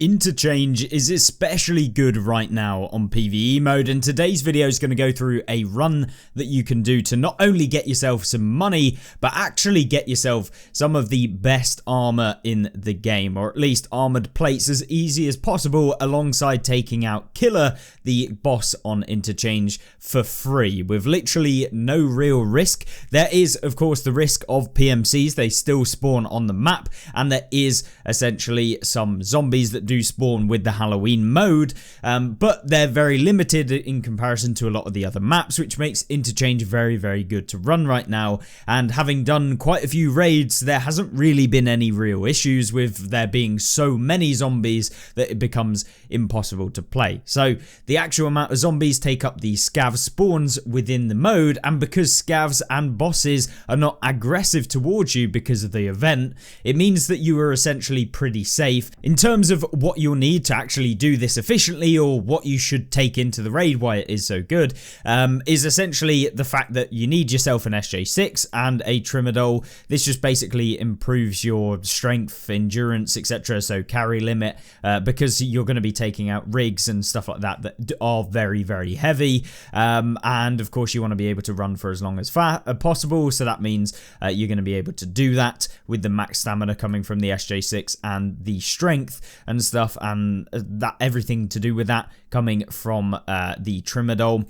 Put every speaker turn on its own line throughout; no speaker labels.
Interchange is especially good right now on PvE mode, and today's video is going to go through a run that you can do to not only get yourself some money, but actually get yourself some of the best armor in the game, or at least armored plates as easy as possible, alongside taking out Killer, the boss on Interchange, for free with literally no real risk. There is, of course, the risk of PMCs. They still spawn on the map, and there is essentially some zombies that do spawn with the Halloween mode, but they're very limited in comparison to a lot of the other maps, which makes Interchange very, very good to run right now. And having done quite a few raids, there hasn't really been any real issues with there being so many zombies that it becomes impossible to play. So the actual amount of zombies take up the scav spawns within the mode, and because scavs and bosses are not aggressive towards you because of the event, it means that you are essentially pretty safe. In terms of what you'll need to actually do this efficiently, or what you should take into the raid, why it is so good, is essentially the fact that you need yourself an SJ6 and a Trimadol. This just basically improves your strength, endurance, etc. So carry limit, because you're going to be taking out rigs and stuff like that that are very, very heavy, and of course you want to be able to run for as long as possible, so that means you're going to be able to do that with the max stamina coming from the SJ6 and the strength and stuff, and that everything to do with that coming from the Trimadol.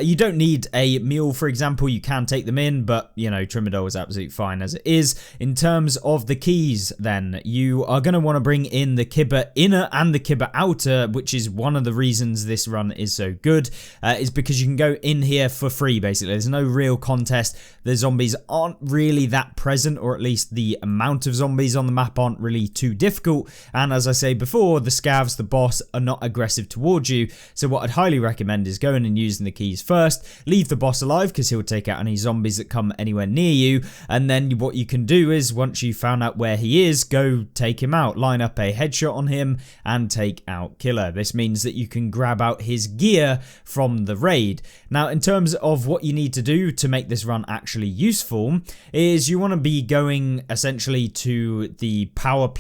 You don't need a mule, for example. You can take them in, but you know, Trimadol is absolutely fine as it is. In terms of the keys, then you are going to want to bring in the Kibber Inner and the Kibber Outer, which is one of the reasons this run is so good, is because you can go in here for free. Basically, there's no real contest. The zombies aren't really that present, or at least the amount of zombies on the map aren't really too difficult, and as I say before, the scavs, the boss, are not aggressive towards you. So what I'd highly recommend is going and using the keys first. Leave the boss alive because he'll take out any zombies that come anywhere near you, and then what you can do is, once you've found out where he is, go take him out, line up a headshot on him and take out Killer. This means that you can grab out his gear from the raid. Now, in terms of what you need to do to make this run actually useful, is you want to be going essentially to the power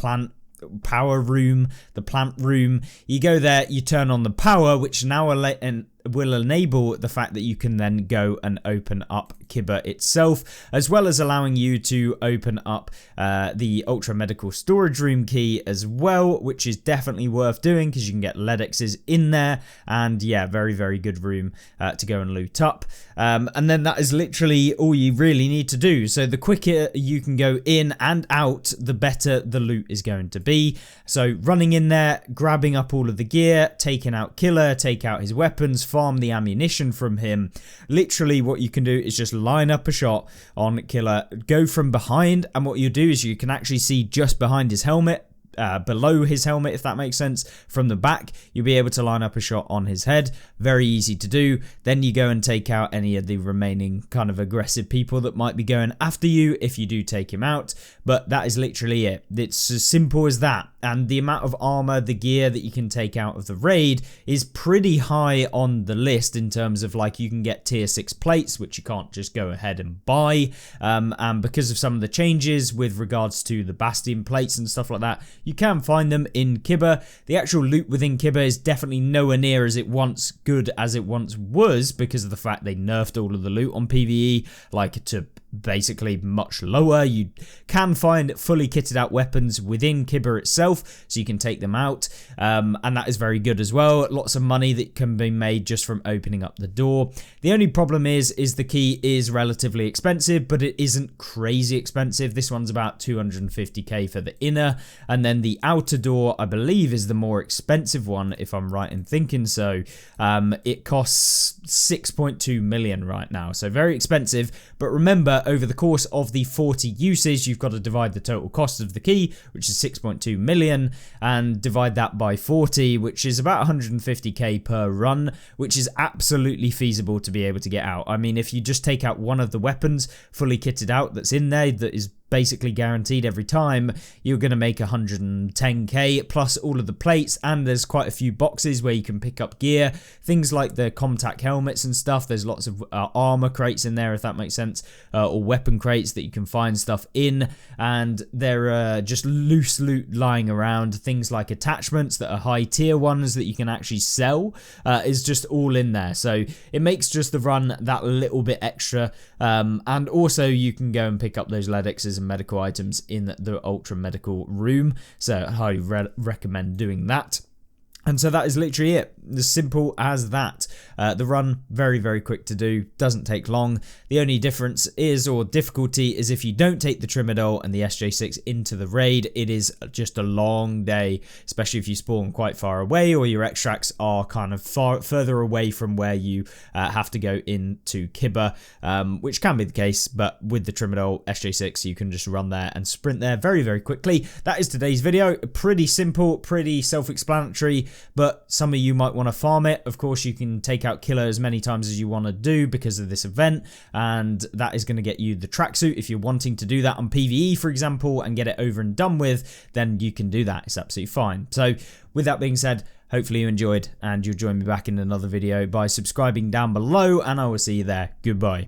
room, the plant room. You go there, you turn on the power, which now will enable the fact that you can then go and open up Kibber itself, as well as allowing you to open up the ultra medical storage room key as well, which is definitely worth doing because you can get LEDXs in there, and yeah, very, very good room to go and loot up. And then that is literally all you really need to do. So the quicker you can go in and out, the better the loot is going to be. So running in there, grabbing up all of the gear, taking out Killer, take out his weapons, farm the ammunition from him. Literally what you can do is just line up a shot on Killer, go from behind, and what you do is you can actually see just behind his helmet, below his helmet, if that makes sense. From the back, you'll be able to line up a shot on his head. Very easy to do. Then you go and take out any of the remaining kind of aggressive people that might be going after you if you do take him out. But that is literally it. It's as simple as that. And the amount of armor, the gear that you can take out of the raid is pretty high on the list, in terms of, like, you can get tier 6 plates, which you can't just go ahead and buy. And because of some of the changes with regards to the Bastion plates and stuff like that, you can find them in Kibber. The actual loot within Kibber is definitely nowhere near as it once good as it once was, because of the fact they nerfed all of the loot on PvE, like, to basically much lower. You can find fully kitted out weapons within Kibber itself, so you can take them out, and that is very good as well. Lots of money that can be made just from opening up the door. The only problem is the key is relatively expensive, but it isn't crazy expensive. This one's about 250k for the inner, and then the outer door, I believe, is the more expensive one, if I'm right in thinking so. It costs 6.2 million right now, so very expensive. But remember, over the course of the 40 uses, you've got to divide the total cost of the key, which is 6.2 million, and divide that by 40, which is about 150k per run, which is absolutely feasible to be able to get out. I mean, if you just take out one of the weapons fully kitted out that's in there, that is basically guaranteed every time, you're going to make 110k plus all of the plates, and there's quite a few boxes where you can pick up gear, things like the contact helmets and stuff. There's lots of armor crates in there, if that makes sense, or weapon crates that you can find stuff in, and there are just loose loot lying around. Things like attachments that are high tier ones that you can actually sell is just all in there, so it makes just the run that little bit extra. And also you can go and pick up those Ledexes and medical items in the ultra medical room, so I highly recommend doing that. And so that is literally it, as simple as that. The run, very, very quick to do, doesn't take long. The only difference is, or difficulty, is if you don't take the Trimadol and the SJ6 into the raid, it is just a long day, especially if you spawn quite far away or your extracts are kind of further away from where you have to go into Kibba, which can be the case, but with the Trimadol SJ6, you can just run there and sprint there very, very quickly. That is today's video. Pretty simple, pretty self-explanatory, but some of you might want to farm it. Of course, you can take out Killer as many times as you want to do because of this event, and that is going to get you the tracksuit. If you're wanting to do that on PVE, for example, and get it over and done with, then you can do that. It's absolutely fine. So with that being said, hopefully you enjoyed, and you'll join me back in another video by subscribing down below, and I will see you there. Goodbye.